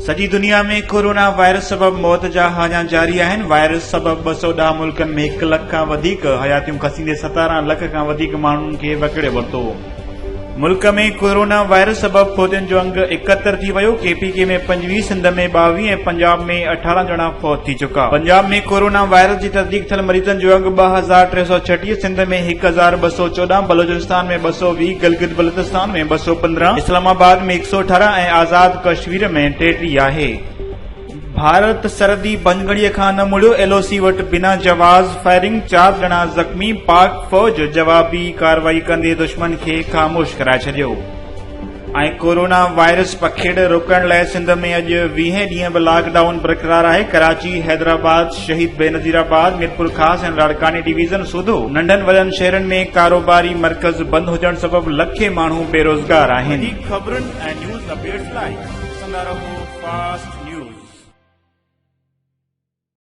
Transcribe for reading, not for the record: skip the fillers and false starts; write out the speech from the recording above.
सॼी दुनिया में कोरोना वायरस सबब मौत जा हाञा जारी आहिनि। वायरस सबब 210 मुल्कनि में 1 लख खां वधीक हयातियूं खसींदे 17 लख खां वधीक माण्हुनि खे वकिड़े वरितो। मुल्क में कोरोना वायरस सबब फौतियुनि जो अंग 71 थी वियो। केपीके में 25, सिंध में 22 ऐं पंजाब में 18 ॼणा फौत थी चुका। पंजाब में कोरोना वायरस जी तस्दीक थियल मरीज़नि जो अंग 2336, सिंध में 1214, बलोचिस्तान में 220, गिलगित बल्तिस्तान में 215, इस्लामाबाद में 118 ऐं आज़ाद कश्मीर में 33 आहे। भारत सरहदी बंदगड़ीअ खां न मुड़ियो। LOC वटि बिना जवाज़ फायरिंग, 4 ॼणा ज़ख़्मी। पाक फ़ौज जवाबी कार्रवाई कंदे दुश्मन खे ख़ामोश कराए छॾियो। ऐं कोरोना वायरस पखेड़ रोकण लाइ सिंध में अॼु 20 ॾींहं बि लॉकडाउन बरक़रार आहे। कराची, हैदराबाद, शहीद बेनज़ीराबाद, मीरपुर ख़ासि ऐं लाड़कानी डिवीज़न सूधो नंढनि वॾनि शहरनि में कारोबारी मर्कज़ बंदि हुजण सबब लखे माण्हू बेरोज़गार आहिनि। ख़बरुनि ऐं न्यूज़ अपडेट्स लाइ ॾिसंदा रहो फास्ट न्यूज़।